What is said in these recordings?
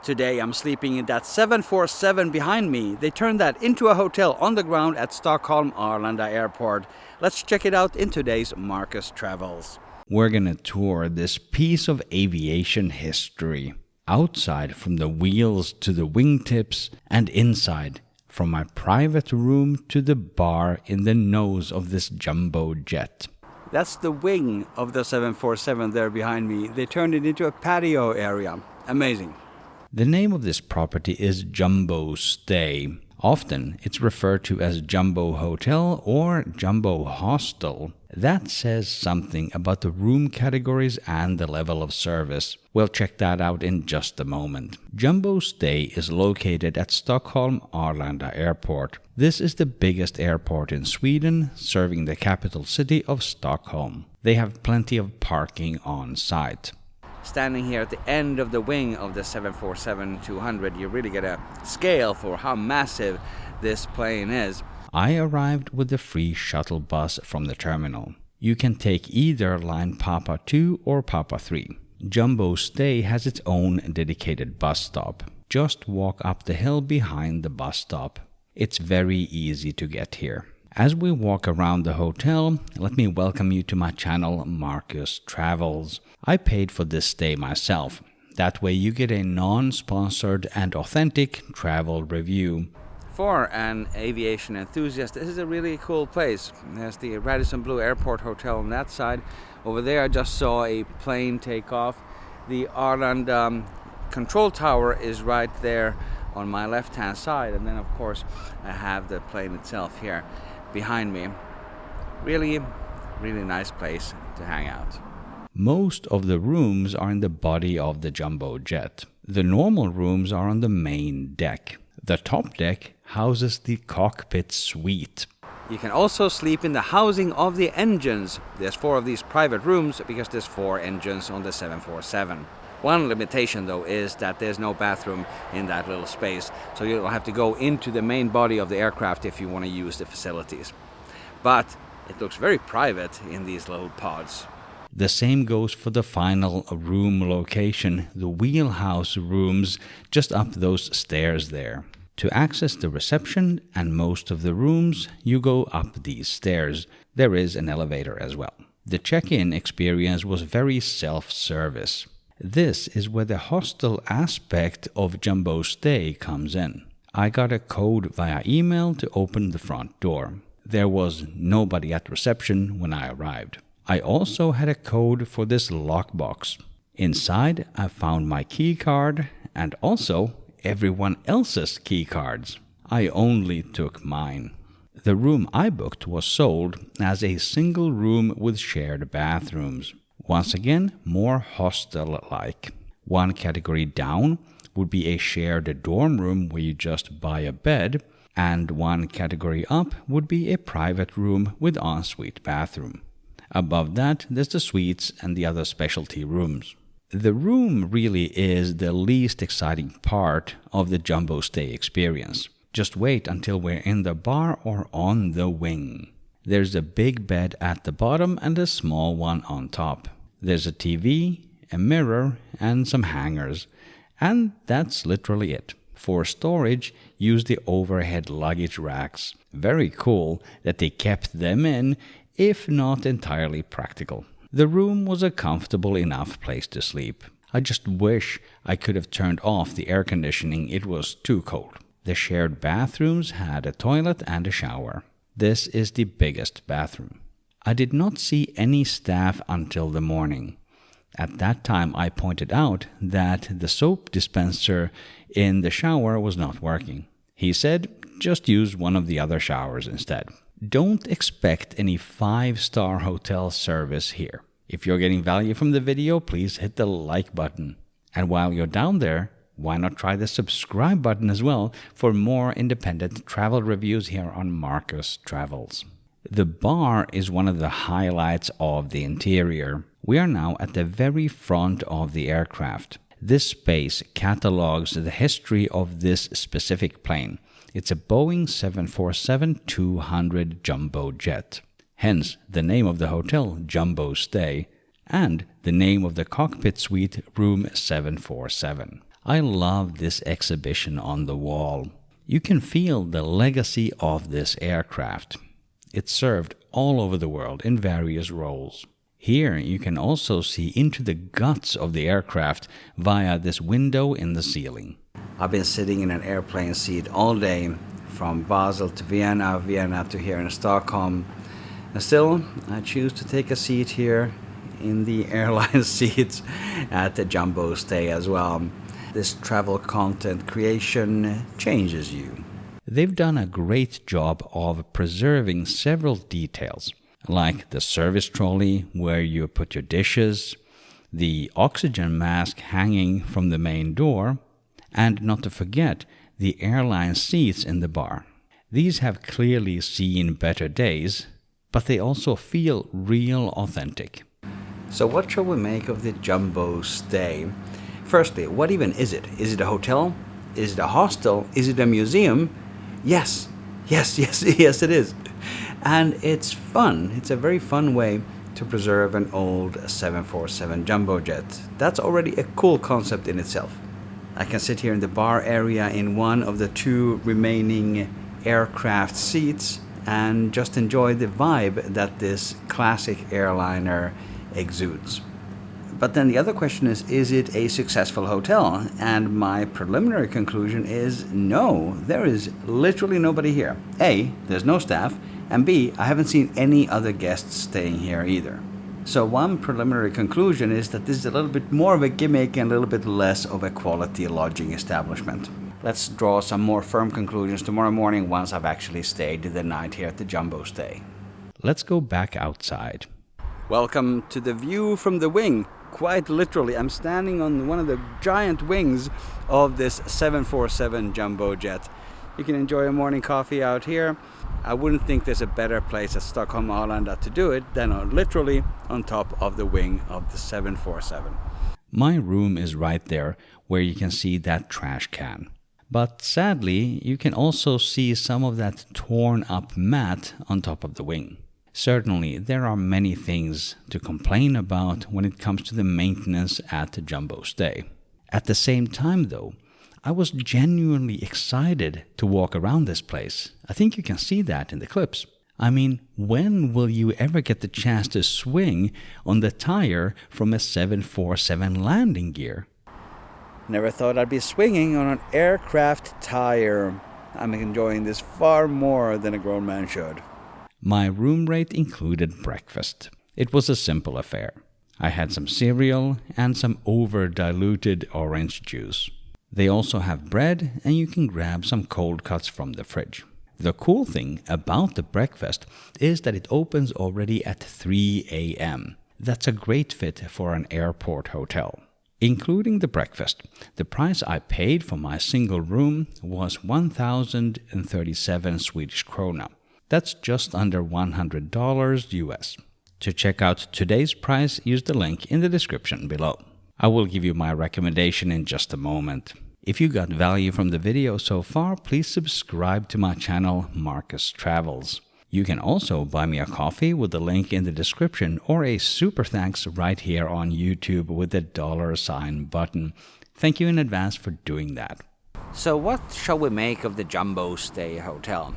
Today I'm sleeping in that 747 behind me. They turned that into a hotel on the ground at Stockholm Arlanda Airport. Let's check it out in today's Markus Travels. We're gonna tour this piece of aviation history. Outside from the wheels to the wingtips, and inside from my private room to the bar in the nose of this jumbo jet. That's the wing of the 747 there behind me. They turned it into a patio area. Amazing. The name of this property is Jumbo Stay. Often it's referred to as Jumbo Hotel or Jumbo Hostel. That says something about the room categories and the level of service. We'll check that out in just a moment. Jumbo Stay is located at Stockholm Arlanda Airport. This is the biggest airport in Sweden, serving the capital city of Stockholm. They have plenty of parking on site. Standing here at the end of the wing of the 747-200, you really get a scale for how massive this plane is. I arrived with the free shuttle bus from the terminal. You can take either line Papa 2 or Papa 3. Jumbo Stay has its own dedicated bus stop. Just walk up the hill behind the bus stop. It's very easy to get here. As we walk around the hotel, let me welcome you to my channel Markus Travels. I paid for this stay myself. That way you get a non-sponsored and authentic travel review. For an aviation enthusiast, this is a really cool place. There's the Radisson Blu Airport Hotel on that side. Over there I just saw a plane take off. The Arlanda control tower is right there on my left-hand side. And then of course I have the plane itself here behind me. Really nice place to hang out. Most of the rooms are in the body of the jumbo jet. The normal rooms are on the main deck. The top deck houses the cockpit suite. You can also sleep in the housing of the engines. There's 4 of these private rooms because there's 4 engines on the 747. One limitation though is that there's no bathroom in that little space, so you'll have to go into the main body of the aircraft if you want to use the facilities. But it looks very private in these little pods. The same goes for the final room location, the Wheelhouse rooms, just up those stairs there. To access the reception and most of the rooms, you go up these stairs. There is an elevator as well. The check-in experience was very self-service. This is where the hostel aspect of Jumbo Stay comes in. I got a code via email to open the front door. There was nobody at reception when I arrived. I also had a code for this lockbox. Inside, I found my key card and also everyone else's key cards. I only took mine. The room I booked was sold as a single room with shared bathrooms. Once again, more hostel-like. One category down would be a shared dorm room where you just buy a bed, and one category up would be a private room with ensuite bathroom. Above that, there's the suites and the other specialty rooms. The room really is the least exciting part of the Jumbo Stay experience. Just wait until we're in the bar or on the wing. There's a big bed at the bottom and a small one on top. There's a TV, a mirror, and some hangers. And that's literally it. For storage, use the overhead luggage racks. Very cool that they kept them in, if not entirely practical. The room was a comfortable enough place to sleep. I just wish I could have turned off the air conditioning, it was too cold. The shared bathrooms had a toilet and a shower. This is the biggest bathroom. I did not see any staff until the morning. At that time I pointed out that the soap dispenser in the shower was not working. He said, just use one of the other showers instead. Don't expect any 5-star hotel service here. If you're getting value from the video, please hit the like button. And while you're down there, why not try the subscribe button as well for more independent travel reviews here on Markus Travels. The bar is one of the highlights of the interior. We are now at the very front of the aircraft. This space catalogs the history of this specific plane. It's a Boeing 747-200 jumbo jet. Hence the name of the hotel, Jumbo Stay, and the name of the cockpit suite, room 747. I love this exhibition on the wall. You can feel the legacy of this aircraft. It served all over the world in various roles. Here you can also see into the guts of the aircraft via this window in the ceiling. I've been sitting in an airplane seat all day, from Basel to Vienna, Vienna to here in Stockholm. And still, I choose to take a seat here in the airline seats at the jumbo stay as well. This travel content creation changes you. They've done a great job of preserving several details, like the service trolley where you put your dishes, the oxygen mask hanging from the main door, and not to forget the airline seats in the bar. These have clearly seen better days, but they also feel real authentic. So what shall we make of the jumbo stay? Firstly, what even is it? Is it a hotel? Is it a hostel? Is it a museum? Yes, yes, it is. And it's fun. It's a very fun way to preserve an old 747 jumbo jet. That's already a cool concept in itself. I can sit here in the bar area in one of the two remaining aircraft seats and just enjoy the vibe that this classic airliner exudes. But then the other question is it a successful hotel? And my preliminary conclusion is no, there is literally nobody here. A, there's no staff, and B, I haven't seen any other guests staying here either. So one preliminary conclusion is that this is a little bit more of a gimmick and a little bit less of a quality lodging establishment. Let's draw some more firm conclusions tomorrow morning once I've actually stayed the night here at the jumbo stay. Let's go back outside. Welcome to the view from the wing. Quite literally, I'm standing on one of the giant wings of this 747 jumbo jet. You can enjoy a morning coffee out here. I wouldn't think there's a better place at Stockholm Arlanda to do it than literally on top of the wing of the 747. My room is right there where you can see that trash can. But sadly, you can also see some of that torn up mat on top of the wing. Certainly, there are many things to complain about when it comes to the maintenance at the jumbo stay. At the same time, though, I was genuinely excited to walk around this place. I think you can see that in the clips. I mean, when will you ever get the chance to swing on the tire from a 747 landing gear? Never thought I'd be swinging on an aircraft tire. I'm enjoying this far more than a grown man should. My room rate included breakfast. It was a simple affair. I had some cereal and some over-diluted orange juice. They also have bread, and you can grab some cold cuts from the fridge. The cool thing about the breakfast is that it opens already at 3 a.m. That's a great fit for an airport hotel. Including the breakfast, the price I paid for my single room was 1,037 Swedish krona. That's just under $100 US. To check out today's price, use the link in the description below. I will give you my recommendation in just a moment. If you got value from the video so far, please subscribe to my channel, Markus Travels. You can also buy me a coffee with the link in the description or a super thanks right here on YouTube with the $ button. Thank you in advance for doing that. So what shall we make of the jumbo stay hotel?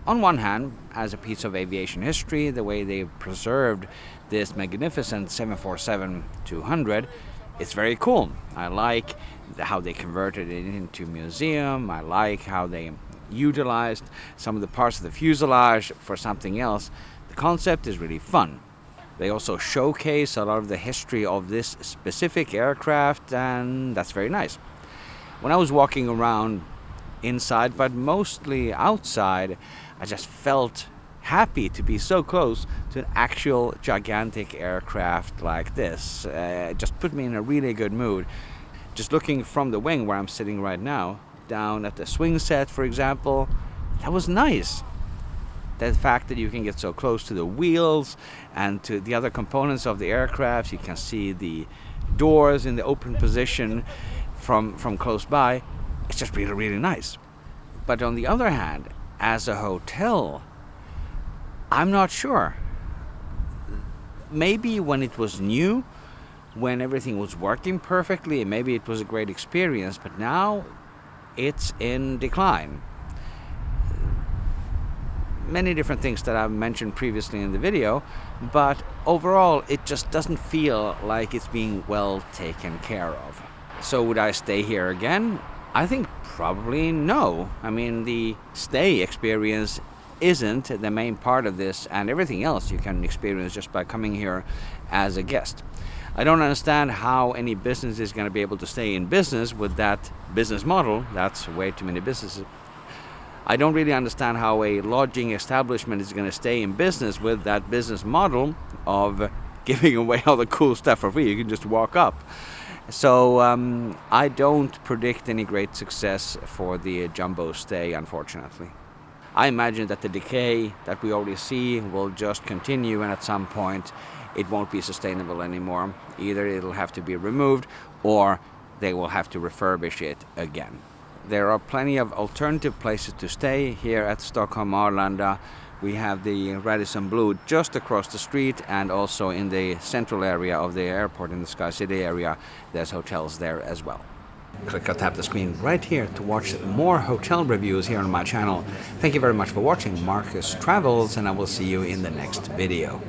On one hand, as a piece of aviation history, the way they preserved this magnificent 747-200, it's very cool. I like how they converted it into a museum. I like how they utilized some of the parts of the fuselage for something else. The concept is really fun. They also showcase a lot of the history of this specific aircraft, and that's very nice. When I was walking around inside, but mostly outside, I just felt happy to be so close to an actual gigantic aircraft like this. It just put me in a really good mood. Just looking from the wing where I'm sitting right now, down at the swing set, for example, that was nice. The fact that you can get so close to the wheels and to the other components of the aircraft, you can see the doors in the open position from close by, it's just really, really nice. But on the other hand, as a hotel, I'm not sure. Maybe when it was new, when everything was working perfectly, maybe it was a great experience, but now it's in decline. Many different things that I've mentioned previously in the video, but overall it just doesn't feel like it's being well taken care of. So would I stay here again? I think probably no. I mean, the stay experience isn't the main part of this, and everything else you can experience just by coming here as a guest. I don't understand how any business is going to be able to stay in business with that business model. That's way too many businesses. I don't really understand how a lodging establishment is going to stay in business with that business model of giving away all the cool stuff for free. You can just walk up. So I don't predict any great success for the jumbo stay, unfortunately. I imagine that the decay that we already see will just continue, and at some point it won't be sustainable anymore. Either it'll have to be removed or they will have to refurbish it again. There are plenty of alternative places to stay here at Stockholm Arlanda. We have the Radisson Blu just across the street, and also in the central area of the airport, in the Sky City area, there's hotels there as well. Click or tap the screen right here to watch more hotel reviews here on my channel. Thank you very much for watching Markus Travels, and I will see you in the next video.